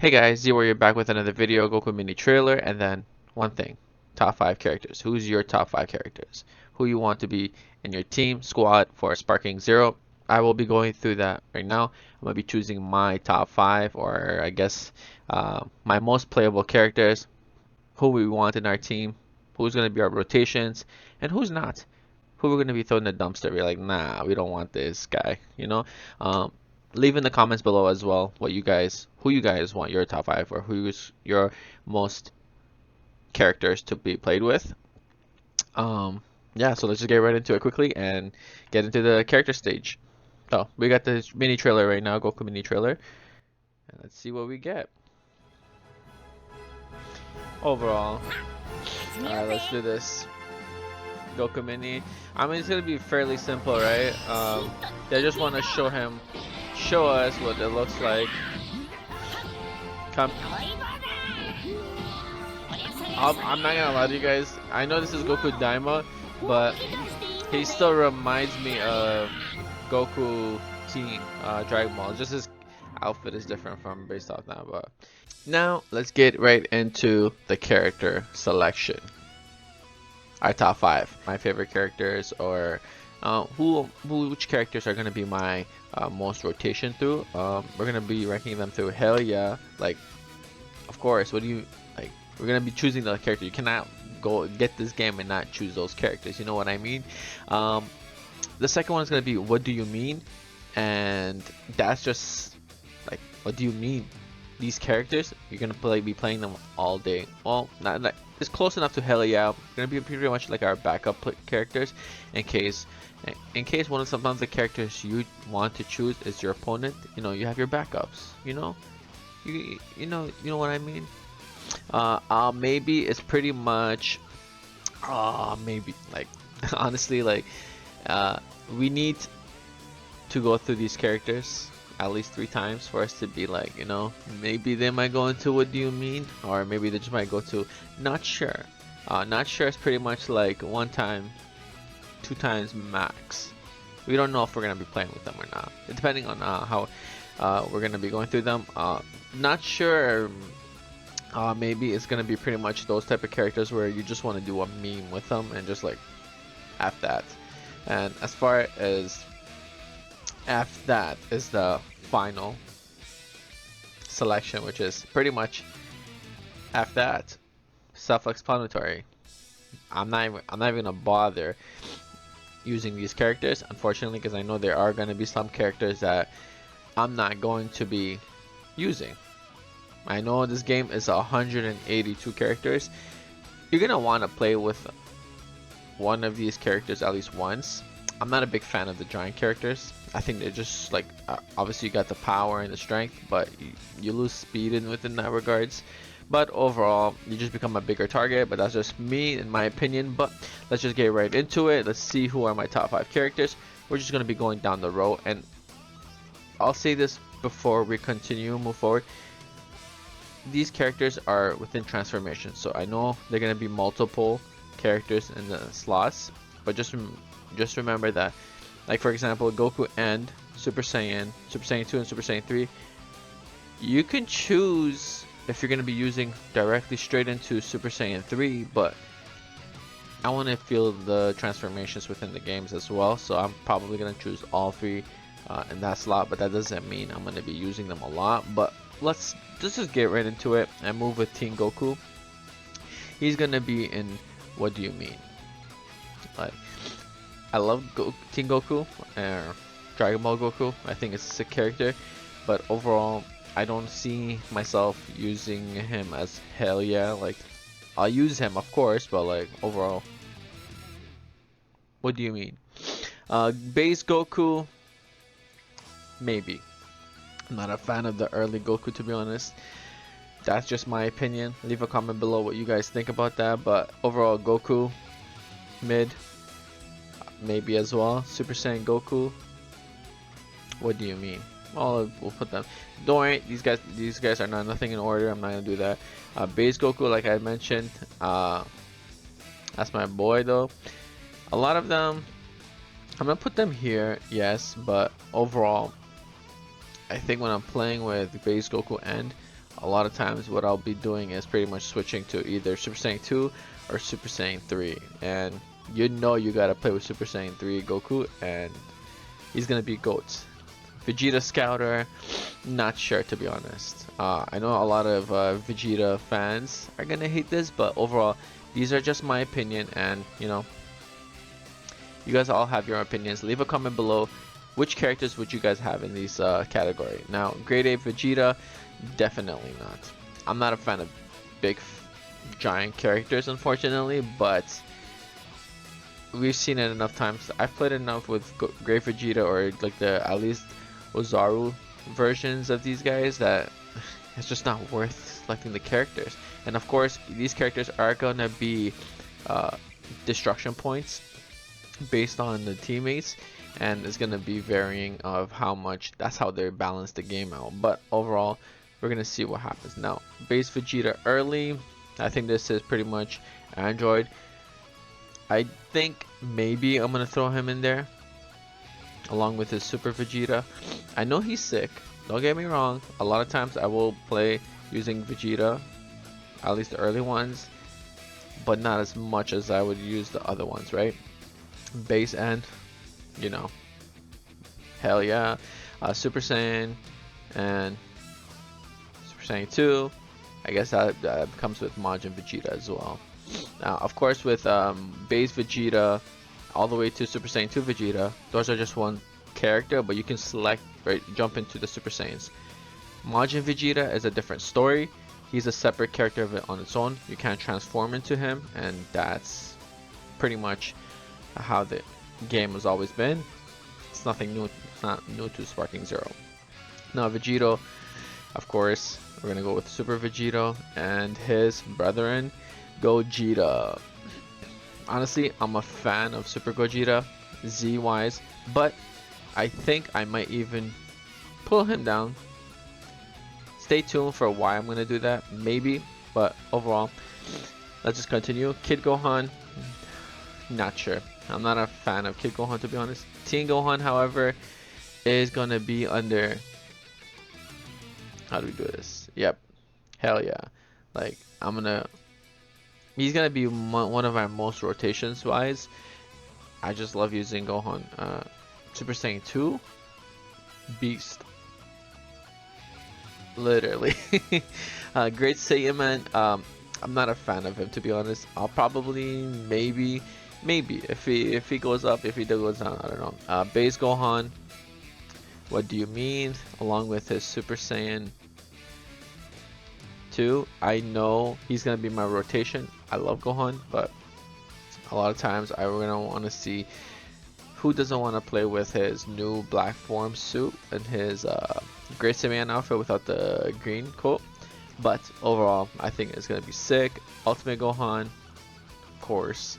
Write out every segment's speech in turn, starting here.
Hey guys, Z-Warrior back with another video, Goku mini trailer, and then one thing, top 5 characters. Who's your top 5 characters? Who you want to be in your team, squad for Sparking Zero? I will be going through that right now. I'm going to be choosing my top 5, or I guess my most playable characters, who we want in our team, who's going to be our rotations, and who's not. Who we're going to be throwing in the dumpster. We're like, nah, we don't want this guy, you know? Um, Leave in the comments below as well who you guys want your top 5 or who's your most characters to be played with. Um, yeah, so let's just get right into it quickly and get into the character stage. So we got this mini trailer right now, Goku mini trailer, and let's see what we get. Overall, alright, let's do this. Goku mini. I mean, it's gonna be fairly simple, right? They just want to show us what it looks like. Come. I'm not gonna lie to you guys. I know this is Goku Daima, but he still reminds me of Goku Team Dragon Ball. Just his outfit is different from based off that. But now let's get right into the character selection. Our top 5, my favorite characters, or which characters are gonna be my most rotation through. We're gonna be ranking them through hell yeah, like of course. What do you like? We're gonna be choosing the character. You cannot go get this game and not choose those characters. You know what I mean? The second one is gonna be what do you mean, and that's just like what do you mean? These characters, you're gonna be playing them all day. Well, not like it's close enough to hell yeah. Gonna be pretty much like our backup characters, in case one of sometimes the characters you want to choose is your opponent. You know, you have your backups. You know, you know what I mean. Maybe it's pretty much. Maybe like honestly like we need to go through these characters at least 3 times for us to be like, you know, maybe they might go into what do you mean, or maybe they just might go to not sure. Not sure is pretty much like 1 time, 2 times max. We don't know if we're gonna be playing with them or not, depending on how we're gonna be going through them. Not sure. Maybe it's gonna be pretty much those type of characters where you just want to do a meme with them and just like F that. And as far as F that is the final selection, which is pretty much F that. Self-explanatory. I'm not even gonna bother using these characters, unfortunately, because I know there are gonna be some characters that I'm not going to be using. I know this game is 182 characters. You're gonna want to play with one of these characters at least once. I'm not a big fan of the giant characters. I think they're just like obviously you got the power and the strength, but you lose speed within that regards. But overall, you just become a bigger target. But that's just me in my opinion. But let's just get right into it. Let's see who are my top 5 characters. We're just gonna be going down the row, and I'll say this before we move forward. These characters are within transformation, so I know they're gonna be multiple characters in the slots, but just remember that, like for example, Goku and Super Saiyan 2 and Super Saiyan 3, you can choose if you're gonna be using directly straight into Super Saiyan 3, but I want to feel the transformations within the games as well, so I'm probably gonna choose all 3 in that slot, but that doesn't mean I'm gonna be using them a lot. But let's just get right into it and move with Team Goku. He's gonna be in what do you mean? Like, I love Team Goku, Dragon Ball Goku. I think it's a sick character, but overall, I don't see myself using him as hell yeah. Like, I'll use him of course, but like overall, what do you mean? Base Goku, maybe. I'm not a fan of the early Goku, to be honest. That's just my opinion. Leave a comment below what you guys think about that. But overall, Goku, mid, maybe as well. Super Saiyan Goku, what do you mean? Well, we'll put them. Don't worry, these guys are not nothing in order. I'm not gonna do that. Base Goku, like I mentioned, that's my boy though. A lot of them, I'm gonna put them here, yes, but overall, I think when I'm playing with base Goku and a lot of times what I'll be doing is pretty much switching to either Super Saiyan 2 or Super Saiyan 3. And you know you gotta play with Super Saiyan 3 Goku, and he's gonna be GOAT. Vegeta Scouter, not sure to be honest. I know a lot of Vegeta fans are gonna hate this, but overall, these are just my opinion, and you know, you guys all have your opinions. Leave a comment below. Which characters would you guys have in these category? Now, Grade A Vegeta, definitely not. I'm not a fan of big, giant characters, unfortunately, but we've seen it enough times. I've played enough with Great Vegeta or like the at least Ozaru versions of these guys that it's just not worth selecting the characters. And of course, these characters are gonna be destruction points based on the teammates, and it's gonna be varying of how much. That's how they balance the game out. But overall, we're gonna see what happens. Now, base Vegeta early. I think this is pretty much Android. I think maybe I'm gonna throw him in there along with his Super Vegeta. I know he's sick, don't get me wrong. A lot of times I will play using Vegeta, at least the early ones, but not as much as I would use the other ones, right? Base end, you know, hell yeah. Super Saiyan and Super Saiyan 2. I guess that comes with Majin Vegeta as well. Now, of course, with base Vegeta all the way to Super Saiyan 2 Vegeta, those are just one character, but you can select or jump into the Super Saiyans. Majin Vegeta is a different story. He's a separate character of it on its own. You can't transform into him, and that's pretty much how the game has always been. It's nothing new. It's not new to Sparking Zero. Now, Vegito, of course, we're gonna go with Super Vegito and his brethren, Gogeta. Honestly, I'm a fan of Super Gogeta, Z-wise, but I think I might even pull him down. Stay tuned for why I'm gonna do that, maybe, but overall, let's just continue. Kid Gohan, not sure. I'm not a fan of Kid Gohan, to be honest. Teen Gohan, however, is gonna be under. How do we do this? Yep, hell yeah. Like, he's gonna be one of our most rotations wise. I just love using Gohan. Super Saiyan 2, beast. Literally. Great Saiyaman. I'm not a fan of him, to be honest. I'll probably maybe if he goes up, if he goes down, I don't know. Base Gohan. What do you mean? Along with his Super Saiyan 2, I know he's gonna be my rotation. I love Gohan, but a lot of times I'm gonna want to see who doesn't want to play with his new black form suit and his Great Saiyan outfit without the green coat. But overall, I think it's gonna be sick. Ultimate Gohan, of course.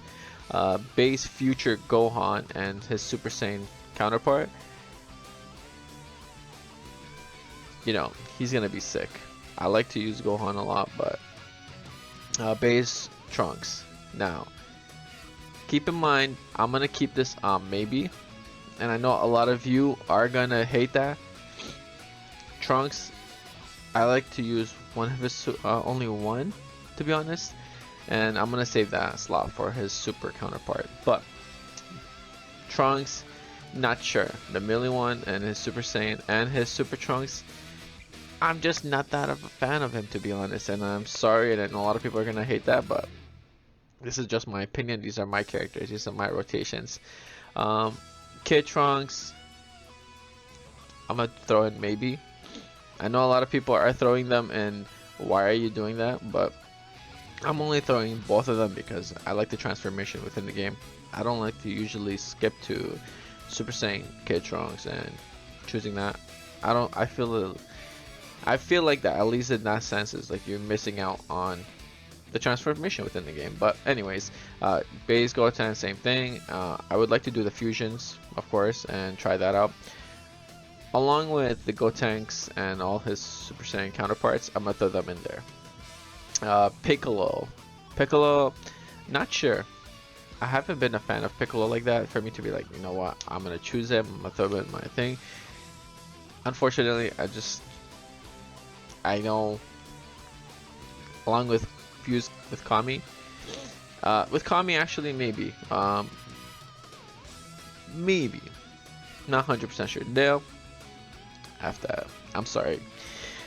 Base Future Gohan and his Super Saiyan counterpart. You know, he's gonna be sick. I like to use Gohan a lot, but base Trunks. Now, keep in mind, I'm gonna keep this maybe, and I know a lot of you are gonna hate that. Trunks, I like to use one of his only one, to be honest, and I'm gonna save that slot for his super counterpart. But Trunks, not sure. The Melee one and his Super Saiyan and his Super Trunks, I'm just not that of a fan of him, to be honest, and I'm sorry, and I know a lot of people are gonna hate that, but this is just my opinion. These are my characters. These are my rotations. Kid Trunks, I'm gonna throw in maybe. I know a lot of people are throwing them, and why are you doing that? But I'm only throwing both of them because I like the transformation within the game. I don't like to usually skip to Super Saiyan Kid Trunks and choosing that. I feel like that, at least in that sense, is like you're missing out on the transformation within the game. But anyways, base Goten, same thing. I would like to do the fusions, of course, and try that out. Along with the Gotenks and all his Super Saiyan counterparts, I'm gonna throw them in there. Piccolo, not sure. I haven't been a fan of Piccolo like that for me to be like, you know what, I'm gonna choose him, I'm gonna throw him in my thing. Unfortunately, I know along with fuse with Kami. With Kami, actually, maybe. Maybe. Not 100% sure. Dale, after that. I'm sorry.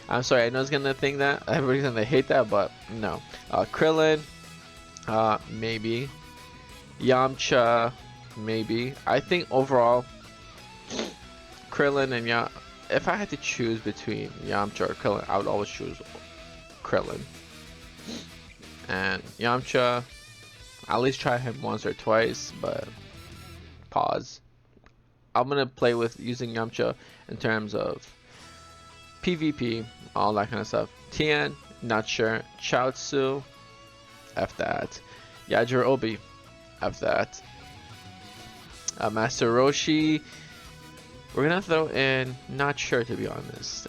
I'm sorry. I know it's gonna think that everybody's gonna hate that, but no. Krillin, maybe. Yamcha, maybe. I think overall, Krillin and if I had to choose between Yamcha or Krillin, I would always choose Krillin. And Yamcha, at least try him once or twice, but pause. I'm gonna play with using Yamcha in terms of PvP, all that kind of stuff. Tien, not sure. Chaozu, F that. Yajirobe, F that. Master Roshi, we're gonna throw in, not sure to be honest.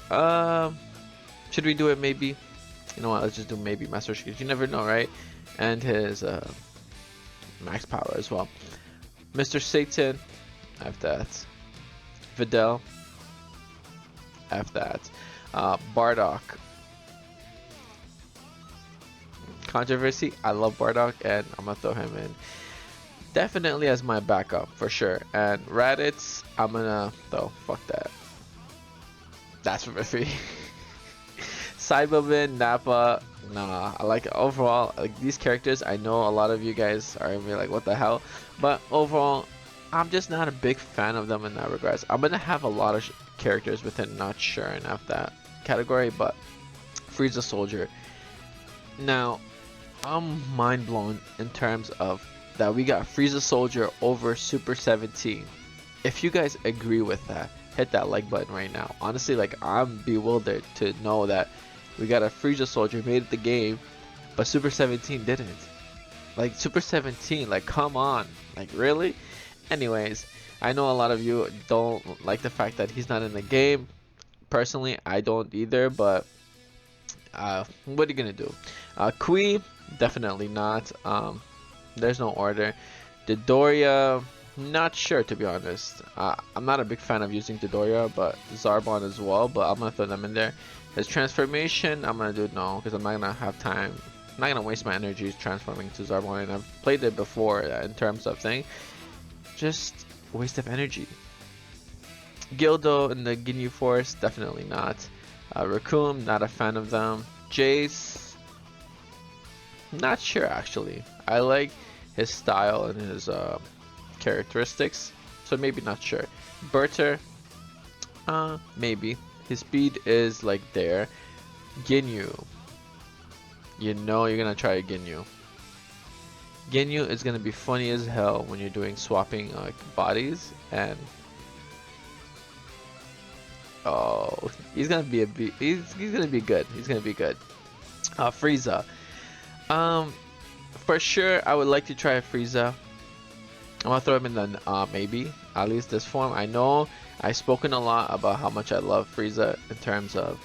Should we do it maybe? You know what, let's just do maybe Master Roshi, because you never know, right? And his max power as well. Mr. Satan, F that. Videl, F that. Bardock. Controversy, I love Bardock and I'm gonna throw him in. Definitely as my backup for sure. And Raditz, I'm gonna throw, fuck that. That's for free. Cyberbin, Nappa, nah, I like it. Overall, like these characters, I know a lot of you guys are gonna be like, what the hell? But overall, I'm just not a big fan of them in that regards. I'm gonna have a lot of characters within not sure enough that category, but Frieza Soldier. Now, I'm mind blown in terms of that we got Frieza Soldier over Super 17. If you guys agree with that, hit that like button right now. Honestly, like I'm bewildered to know that we got a Frieza Soldier made it the game, but Super 17 didn't. Like Super 17, like come on, like really? Anyways, I know a lot of you don't like the fact that he's not in the game. Personally, I don't either, but what are you gonna do? Kui, definitely not. There's no order. Dodoria, not sure to be honest. I'm not a big fan of using Dodoria, but Zarbon as well, but I'm gonna throw them in there. His transformation, I'm gonna do no, because I'm not gonna have time. I'm not gonna waste my energies transforming to Zarbon, and I've played it before in terms of thing. Just waste of energy. Gildo in the Ginyu Force, definitely not. Raccoon, not a fan of them. Jace, not sure actually. I like his style and his characteristics, so maybe not sure. Berter, maybe. His speed is like there. Ginyu, you know you're gonna try Ginyu. Ginyu is gonna be funny as hell when you're doing swapping bodies, and oh, he's gonna be he's gonna be good. He's gonna be good. Frieza. For sure, I would like to try Frieza. I'm gonna throw him in the maybe, at least this form. I know I've spoken a lot about how much I love Frieza in terms of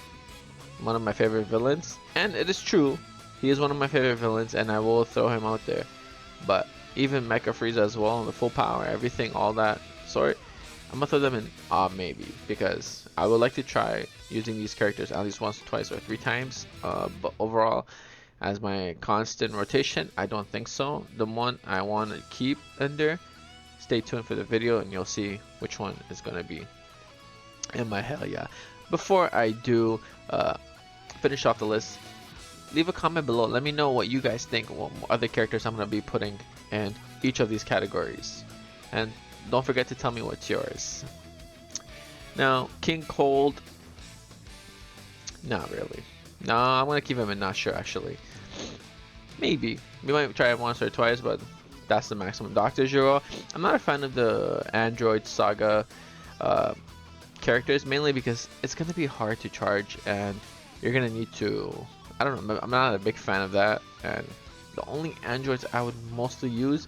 one of my favorite villains, and it is true. He is one of my favorite villains, and I will throw him out there. But even Mecha Frieza as well, the full power, everything, all that sort, I'm gonna throw them in maybe, because I would like to try using these characters at least once, twice, or 3 times. But overall, as my constant rotation, I don't think so. The one I want to keep in there, stay tuned for the video and you'll see which one is gonna be in my hell yeah. Before I do finish off the list, leave a comment below. Let me know what you guys think, what other characters I'm gonna be putting in each of these categories, and don't forget to tell me what's yours. Now, King Cold, not really. No, I'm gonna keep him in not sure actually. Maybe we might try it once or twice, but that's the maximum. Dr. Gero, I'm not a fan of the Android Saga characters, mainly because it's gonna be hard to charge and you're gonna need to, I don't know, I'm not a big fan of that. And the only androids I would mostly use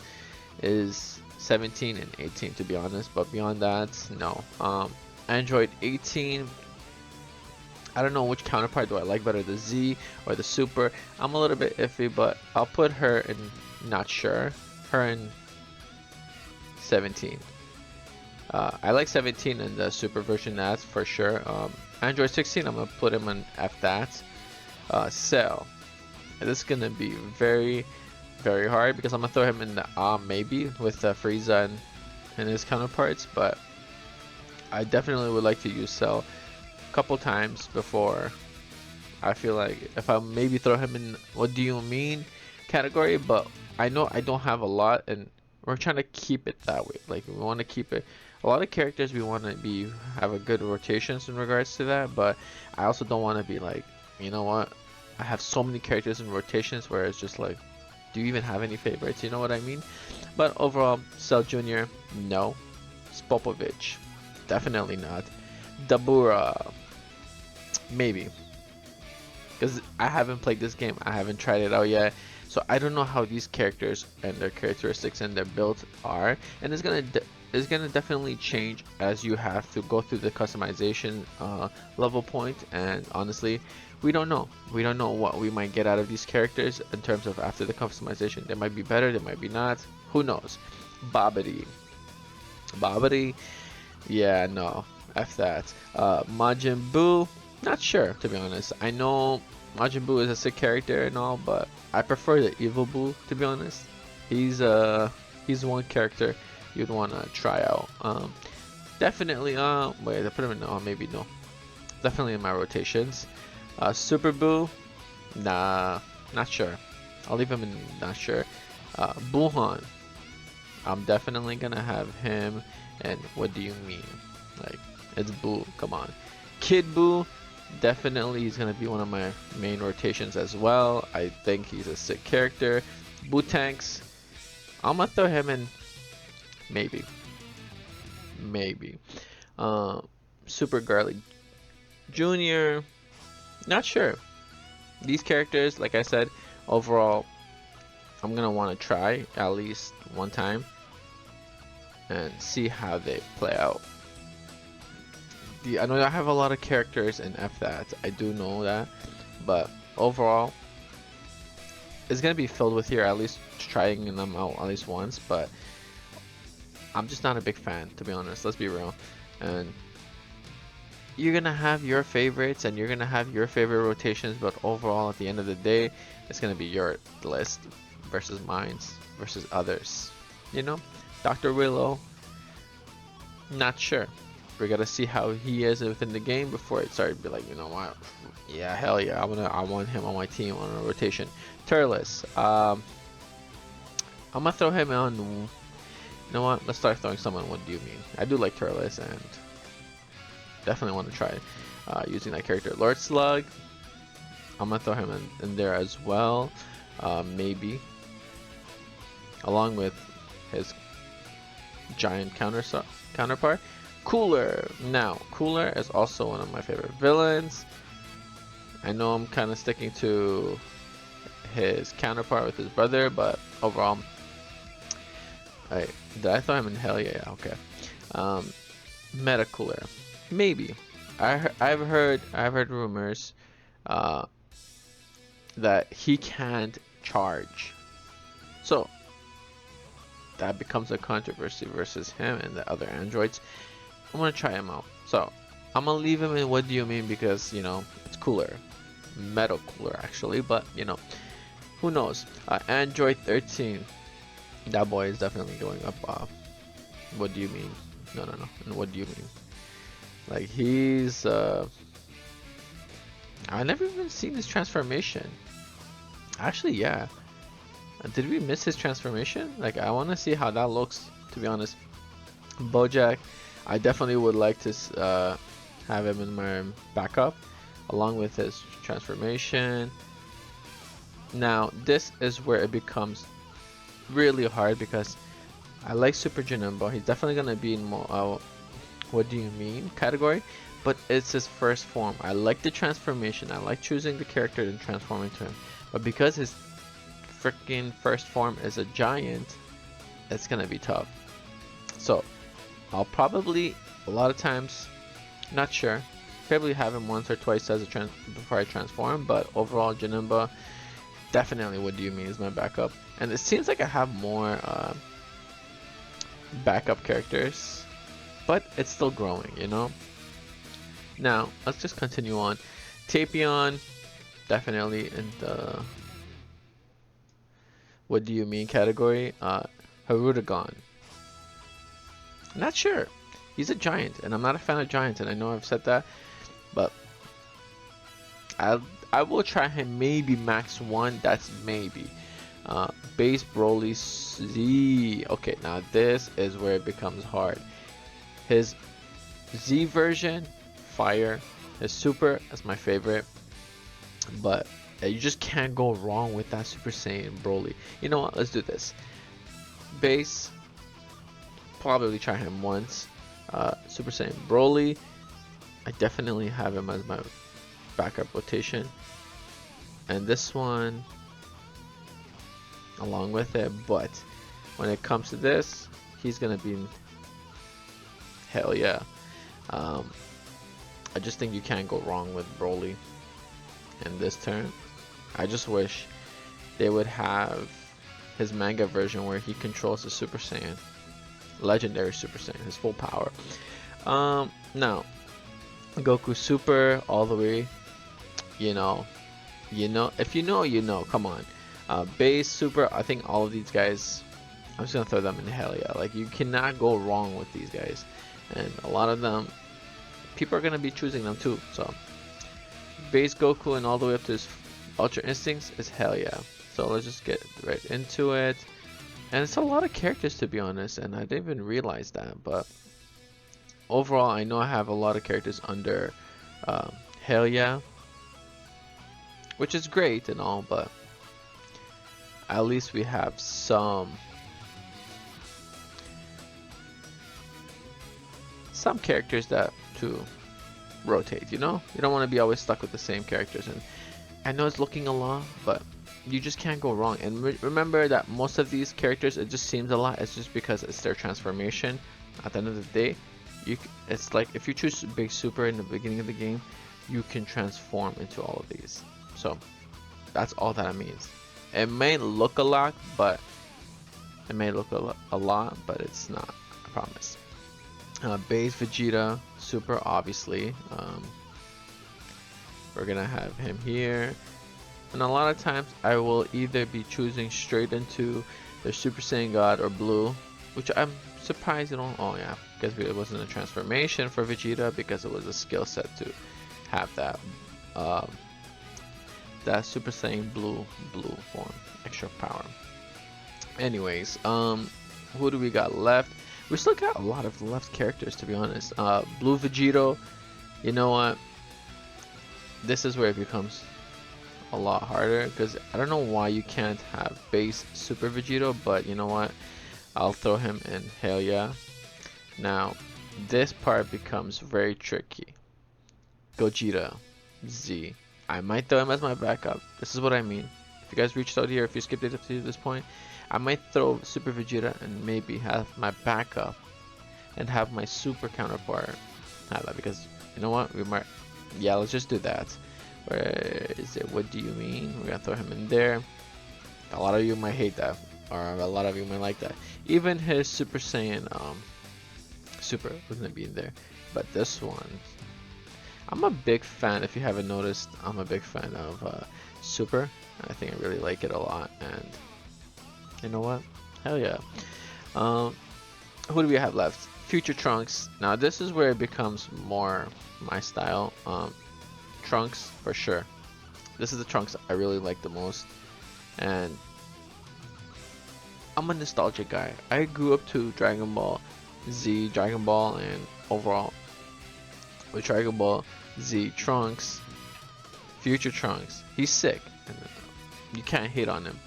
is 17 and 18 to be honest, but beyond that, no. Android 18, I don't know which counterpart do I like better, the Z or the Super. I'm a little bit iffy, but I'll put her in not sure. Her in 17. I like 17 in the Super version, that's for sure. Android 16, I'm gonna put him in F that. Cell. this is gonna be very, very hard because I'm gonna throw him in the maybe with Frieza and his counterparts, but I definitely would like to use Cell a couple times before I feel like if I maybe throw him in what do you mean category, but I know I don't have a lot and we're trying to keep it that way. Like we want to keep it a lot of characters we want to be have a good rotations in regards to that, but I also don't want to be like, you know what? I have so many characters in rotations where it's just like, do you even have any favorites? You know what I mean? But overall, Cell Jr. no. Spopovich definitely not. Dabura maybe. Because I haven't played this game, I haven't tried it out yet, so I don't know how these characters and their characteristics and their builds are, and it's gonna definitely change as you have to go through the customization level point. And honestly, we don't know what we might get out of these characters in terms of after the customization. They might be better, they might be not, who knows. Babidi, yeah, no, F that. Majin Buu, not sure to be honest. I know Majin Buu is a sick character and all, but I prefer the Evil Buu to be honest. He's one character you'd want to try out. Definitely. Wait, I put him in. Oh, maybe no. Definitely in my rotations. Super Buu, nah, not sure. I'll leave him in not sure. Buhan, I'm definitely gonna have him. And what do you mean? Like, it's Buu. Come on. Kid Buu, definitely he's gonna be one of my main rotations as well. I think he's a sick character. Bootanks, I'm gonna throw him in. Maybe. Super Garlic Jr. Not sure. These characters, like I said, overall, I'm gonna want to try at least one time and see how they play out. I know I have a lot of characters in F that, I do know that, but overall, it's gonna be filled with here at least trying them out at least once, but I'm just not a big fan, to be honest. Let's be real. And you're gonna have your favorites and you're gonna have your favorite rotations, but overall, at the end of the day, it's gonna be your list versus mine's versus others. You know, Dr. Willow, not sure. We gotta see how he is within the game before it started to be like, you know what? Yeah, hell yeah, I want him on my team on a rotation. Turles, I'm gonna throw him on. You know what? Let's start throwing someone. What do you mean? I do like Turles and definitely want to try using that character. Lord Slug, I'm gonna throw him in there as well. Maybe along with his giant counterpart. Cooler. Now, Cooler is also one of my favorite villains. I know I'm kind of sticking to his counterpart with his brother, but overall, did I throw him in? Hell yeah, okay. Meta Cooler, maybe. I've heard rumors that he can't charge, so that becomes a controversy versus him and the other androids. I'm gonna try him out, so I'm gonna leave him in what do you mean, because you know it's cooler, Metal Cooler actually, but you know, who knows. Android 13, that boy is definitely going up. What do you mean? No. And what do you mean? Like he's I never even seen his transformation. Actually, yeah. Did we miss his transformation? Like I want to see how that looks, to be honest. Bojack, I definitely would like to have him in my backup along with his transformation. Now this is where it becomes really hard because I like Super Janemba. He's definitely gonna be in more what do you mean category, but it's his first form. I like the transformation. I like choosing the character and transforming to him, but because his freaking first form is a giant, it's gonna be tough. So I'll probably a lot of times, not sure, probably have him once or twice as a before I transform, but overall Janemba definitely what do you mean is my backup. And it seems like I have more backup characters, but it's still growing, you know. Now let's just continue on. Tapion, definitely in the what do you mean category. Harudagon. Not sure. He's a giant, and I'm not a fan of giants, and I know I've said that, but I will try him maybe max 1. That's maybe. Base Broly Z. Okay, now this is where it becomes hard. His Z version, fire. His super is my favorite, but you just can't go wrong with that Super Saiyan Broly. You know what? Let's do this. Base. Probably try him once. Super Saiyan Broly. I definitely have him as my backup rotation, and this one along with it. But when it comes to this, he's gonna be hell yeah. I just think you can't go wrong with Broly in this turn. I just wish they would have his manga version where he controls the Super Saiyan, legendary Super Saiyan, his full power. Now Goku Super all the way. You know, if you know, you know. Come on. Base Super. I think all of these guys, I'm just gonna throw them in hell yeah. Like, you cannot go wrong with these guys, and a lot of them, people are gonna be choosing them too. So Base Goku and all the way up to his Ultra Instincts is hell yeah. So let's just get right into it. And it's a lot of characters, to be honest, and I didn't even realize that. But overall, I know I have a lot of characters under hell yeah, which is great and all, but at least we have some characters that to rotate. You know, you don't want to be always stuck with the same characters. And I know it's looking a lot, but you just can't go wrong. And remember that most of these characters, it just seems a lot. It's just because it's their transformation. At the end of the day, it's like if you choose Big Super in the beginning of the game, you can transform into all of these. So that's all that it means. It may look a lot, but it's not. I promise. Base Vegeta Super, obviously. We're gonna have him here, and a lot of times I will either be choosing straight into the Super Saiyan God or Blue, which I'm surprised you don't. Oh yeah, because it wasn't a transformation for Vegeta, because it was a skill set to have that that Super Saiyan blue form, extra power. Anyways, who do we got left? We still got a lot of left characters, to be honest. Blue Vegito, you know what? This is where it becomes a lot harder, because I don't know why you can't have base Super Vegito, but you know what? I'll throw him in hell yeah. Now, this part becomes very tricky. Gogeta Z. I might throw him as my backup. This is what I mean. If you guys reached out here, if you skipped it up to this point, I might throw Super Vegeta and maybe have my backup and have my super counterpart have that, because you know what, we might. Yeah, let's just do that. Where is it? What do you mean? We're gonna throw him in there. A lot of you might hate that, or a lot of you might like that. Even his Super Saiyan Super was gonna be in there, but this one, I'm a big fan. If you haven't noticed, I'm a big fan of Super. I think I really like it a lot, and you know what? Hell yeah. Who do we have left? Future Trunks. Now this is where it becomes more my style. Trunks for sure. This is the Trunks I really like the most, and I'm a nostalgic guy. I grew up to Dragon Ball Z, Dragon Ball, and overall with Dragon Ball Z, Trunks, Future Trunks. He's sick, and you can't hate on him.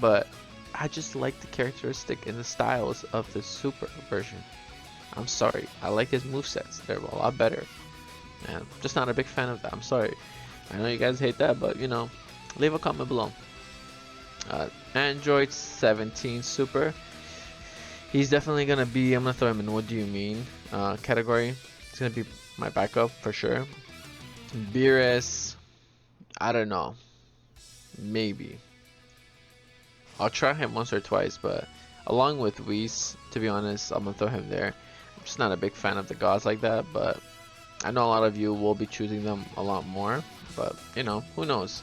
But I just like the characteristic and the styles of the Super version. I'm sorry, I like his movesets. They're a lot better. And I'm just not a big fan of that. I'm sorry. I know you guys hate that, but you know, leave a comment below. Android 17 Super. He's definitely gonna be. I'm gonna throw him in what do you mean category. He's gonna be my backup for sure. Beerus, I don't know. Maybe. I'll try him once or twice, but along with Whis, to be honest, I'm gonna throw him there. I'm just not a big fan of the gods like that, but I know a lot of you will be choosing them a lot more, but you know, who knows.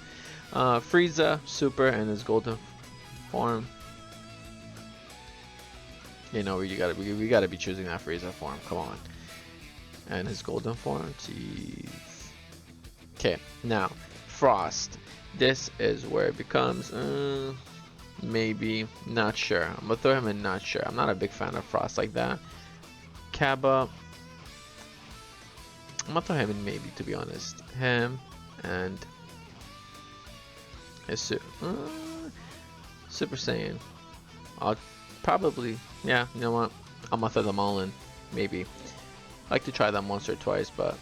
Frieza, Super, and his golden form. You know, we gotta be choosing that Frieza form. Come on. And his golden form. Jeez. Okay, now Frost. This is where it becomes maybe not sure. I'm gonna throw him in not sure. I'm not a big fan of Frost like that. Kaba. I'm gonna throw him in maybe, to be honest. Him and his Super Saiyan. I'll probably, yeah, you know what? I'm gonna throw them all in, maybe. I like to try them once or twice, but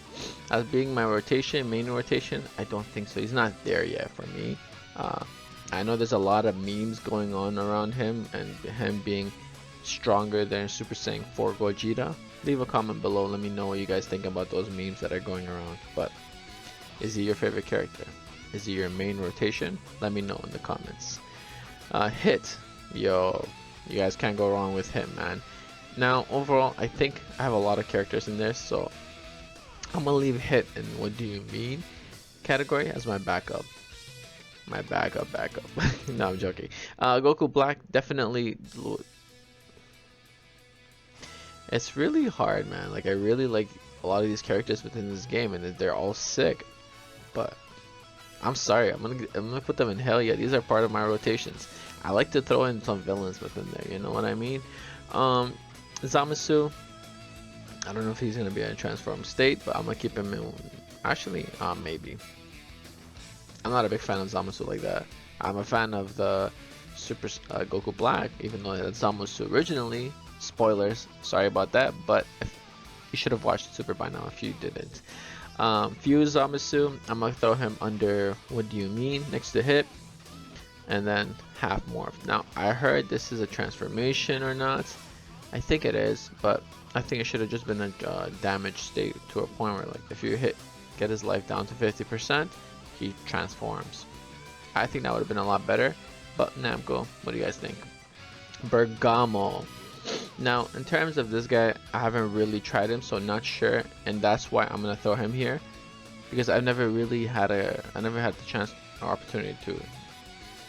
as being my rotation, main rotation, I don't think so. He's not there yet for me. I know there's a lot of memes going on around him and him being stronger than Super Saiyan 4 Gogeta. Leave a comment below, let me know what you guys think about those memes that are going around. But is he your favorite character? Is he your main rotation? Let me know in the comments. Hit, yo, you guys can't go wrong with him, man. Now overall, I think I have a lot of characters in this, so I'm gonna leave Hit in what do you mean category as my backup. My backup. No, I'm joking. Goku Black, definitely. It's really hard, man. Like, I really like a lot of these characters within this game, and they're all sick. But I'm sorry, I'm gonna put them in hell yeah. These are part of my rotations. I like to throw in some villains within there. You know what I mean? Zamasu. I don't know if he's gonna be in a transform state, but I'm gonna keep him in. Actually, maybe. I'm not a big fan of Zamasu like that. I'm a fan of the Super Goku Black, even though that's Zamasu originally. Spoilers, sorry about that, but you should have watched Super by now if you didn't. Fuse Zamasu, I'm gonna throw him under what do you mean next to Hit, and then half morph. Now I heard this is a transformation or not. I think it is, but I think it should have just been a damage state to a point where, like, if you get his life down to 50%, he transforms. I think that would have been a lot better. But Namco, what do you guys think? Bergamo. Now, in terms of this guy, I haven't really tried him, so not sure, and that's why I'm gonna throw him here, because I've never really had the chance or opportunity to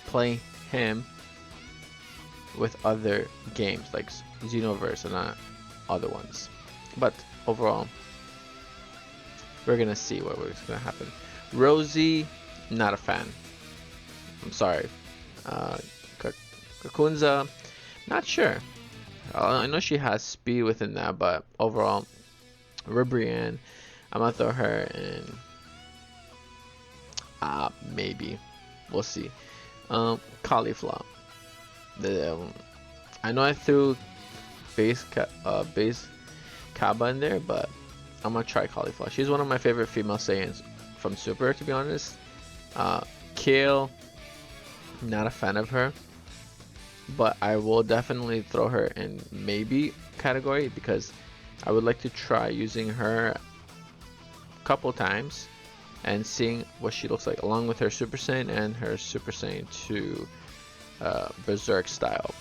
play him with other games like Xenoverse and other ones. But overall, we're gonna see what's gonna happen. Rosie, not a fan. I'm sorry. Kakunza, not sure. I know she has speed within that, but overall, Ribrianne, I'm gonna throw her in. Maybe, we'll see. Cauliflower. I know I threw base Kaba in there, but I'm gonna try Cauliflower. She's one of my favorite female Saiyans from Super, to be honest. Kale, not a fan of her, but I will definitely throw her in maybe category, because I would like to try using her a couple times and seeing what she looks like along with her Super Saiyan and her Super Saiyan 2 Berserk style.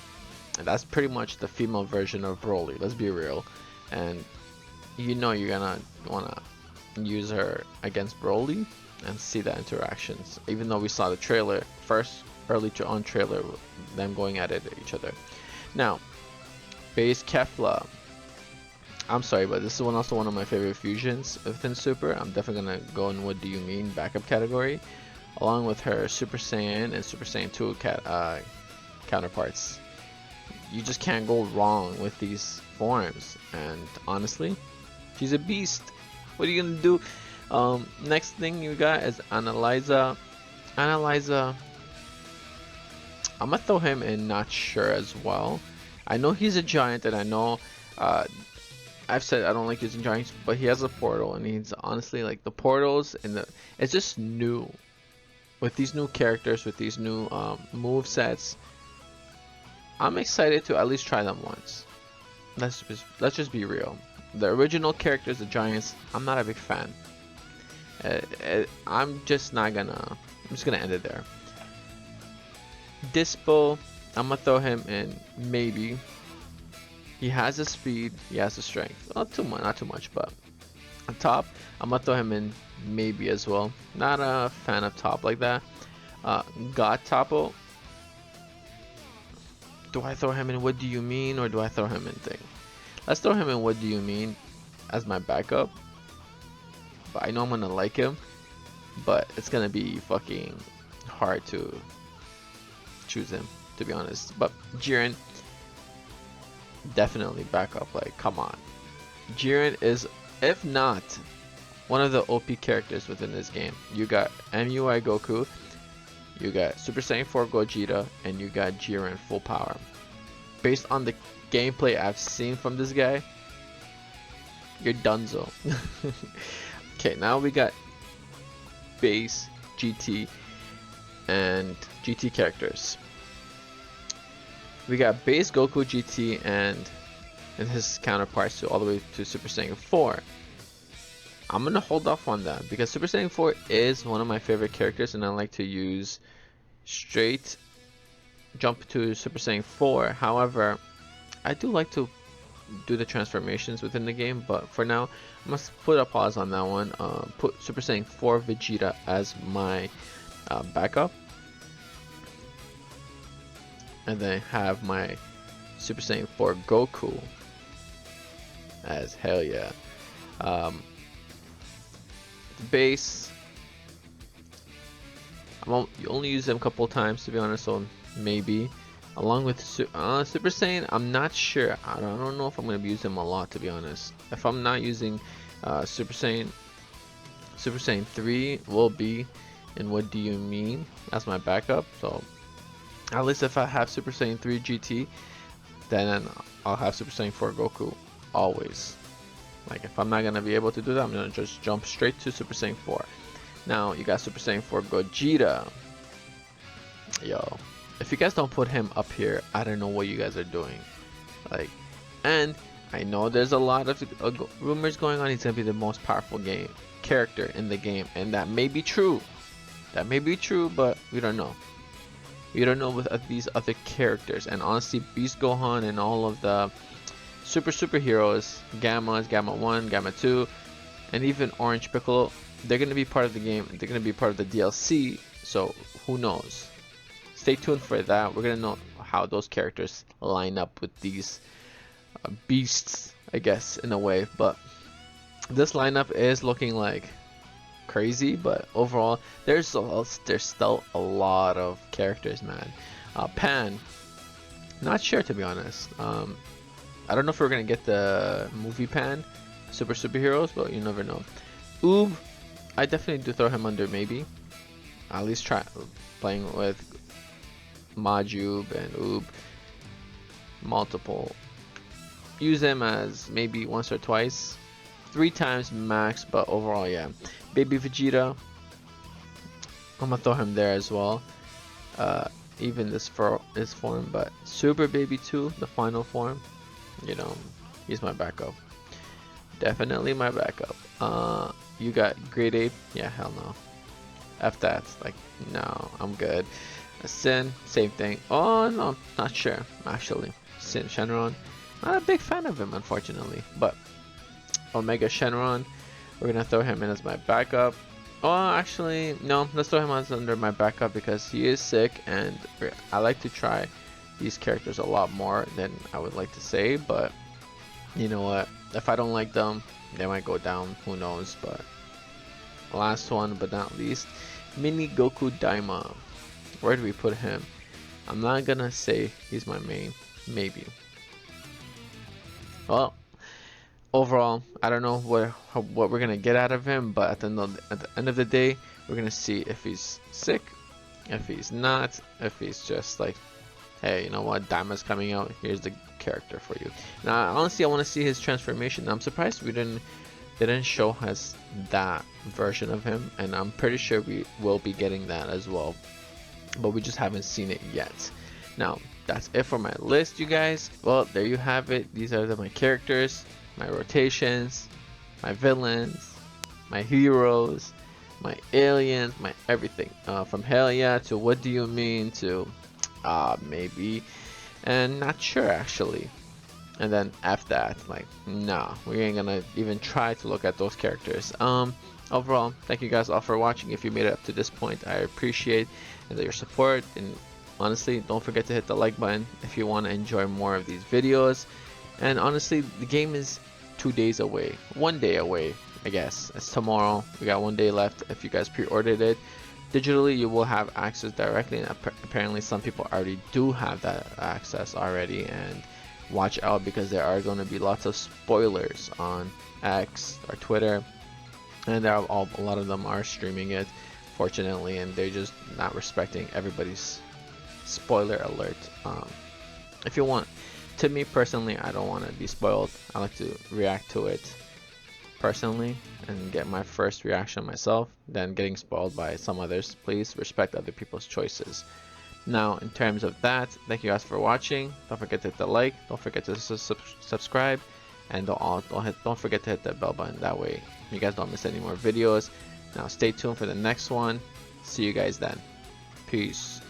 And that's pretty much the female version of Broly, let's be real. And you know you're gonna wanna use her against Broly and see the interactions, even though we saw the trailer first, early on trailer, them going at it at each other. Now, base Kefla. I'm sorry, but this is also one of my favorite fusions within Super. I'm definitely gonna go in what do you mean backup category, along with her Super Saiyan and Super Saiyan 2 counterparts. You just can't go wrong with these forms, and honestly, she's a beast. What are you gonna do? Next thing you got is Analyza. I'm gonna throw him in not sure as well. I know he's a giant, and I know I've said I don't like using giants, but he has a portal, and he's honestly like the portals and it's just new with these new characters, with these new move sets. I'm excited to at least try them once. Let's just be real. The original characters, the giants, I'm not a big fan. I'm just gonna end it there. Dispo, I'm gonna throw him in maybe. He has the speed, he has the strength. Not too much, but on top, I'm gonna throw him in maybe as well. Not a fan of top like that. God Topo, Do I throw him in what do you mean, or do I throw him in thing? Let's throw him in what do you mean as my backup. But I know I'm gonna like him, but it's gonna be fucking hard to choose him, to be honest. But Jiren, definitely backup. Like, come on. Jiren is, if not, one of the OP characters within this game. You got M.U.I Goku, you got Super Saiyan 4 Gogeta, and you got Jiren full power. Based on the gameplay I've seen from this guy, you're donezo. Okay, now we got base GT and GT characters. We got base Goku GT and his counterparts all the way to Super Saiyan 4. I'm gonna hold off on that because Super Saiyan 4 is one of my favorite characters, and I like to use straight jump to Super Saiyan 4. However, I do like to do the transformations within the game, but for now I must put a pause on that one. Put Super Saiyan 4 Vegeta as my backup, and then have my Super Saiyan 4 Goku as hell yeah. The base, you only use them a couple times, to be honest, so maybe. Along with Super Saiyan, I'm not sure. I don't know if I'm going to use them a lot, to be honest. If I'm not using Super Saiyan 3 will be in what do you mean as my backup. So at least if I have Super Saiyan 3 GT, then I'll have Super Saiyan 4 Goku always. Like, if I'm not going to be able to do that, I'm going to just jump straight to Super Saiyan 4. Now you got Super Saiyan 4 Gogeta. Yo, if you guys don't put him up here, I don't know what you guys are doing. Like, and I know there's a lot of rumors going on. He's gonna be the most powerful character in the game, and that may be true. That may be true, but we don't know. We don't know with these other characters. And honestly, Beast Gohan and all of the superheroes, Gamma 1, Gamma 2, and even Orange Piccolo, they're gonna be part of the game. They're gonna be part of the DLC. So who knows? Stay tuned for that. We're gonna know how those characters line up with these beasts, I guess, in a way. But this lineup is looking like crazy. But overall, there's still a lot of characters, man. Pan, not sure, to be honest. I don't know if we're gonna get the movie Pan, superheroes, but you never know. Oob, I definitely do throw him under maybe. At least try playing with Majub and Oob multiple. Use them as maybe once or twice, 3 times max, but overall, yeah. Baby Vegeta, I'm gonna throw him there as well. Even this form, but Super Baby 2, the final form, you know, he's my backup. Definitely my backup. You got Great Ape, yeah, hell no. F that, like, no, I'm good. Sin, same thing. Oh no, not sure actually. Sin Shenron, not a big fan of him, unfortunately. But Omega Shenron, we're gonna throw him in as my backup. Oh, actually, no, let's throw him as under my backup because he is sick, and I like to try these characters a lot more than I would like to say. But you know what? If I don't like them, they might go down. Who knows? But last one, but not least, Mini Goku Daima. Where do we put him? I'm not gonna say he's my main. Maybe. Well, overall, I don't know what we're gonna get out of him, but at the end of the day, we're gonna see if he's sick, if he's not, if he's just like, hey, you know what, Daima's coming out, here's the character for you. Now, honestly, I want to see his transformation. I'm surprised they didn't show us that version of him, and I'm pretty sure we will be getting that as well, but we just haven't seen it yet. Now, that's it for my list, you guys. Well, there you have it. These are my characters, my rotations, my villains, my heroes, my aliens, my everything. From hell yeah to what do you mean to maybe, and not sure actually. And then after that, like, nah, we ain't gonna even try to look at those characters. Overall, thank you guys all for watching. If you made it up to this point, I appreciate your support, and honestly, don't forget to hit the like button if you want to enjoy more of these videos. And honestly, the game is 2 days away, 1 day away, I guess. It's tomorrow. We got 1 day left. If you guys pre-ordered it digitally, you will have access directly, and apparently some people already do have that access already. And watch out, because there are going to be lots of spoilers on X or Twitter, and there are a lot of them are streaming it, fortunately, and they're just not respecting everybody's spoiler alert. If you want, to me personally, I don't want to be spoiled. I like to react to it personally and get my first reaction myself, then getting spoiled by some others. Please respect other people's choices. Now, in terms of that, thank you guys for watching. Don't forget to hit the like, don't forget to subscribe, and don't forget to hit that bell button. That way you guys don't miss any more videos. Now stay tuned for the next one. See you guys then. Peace.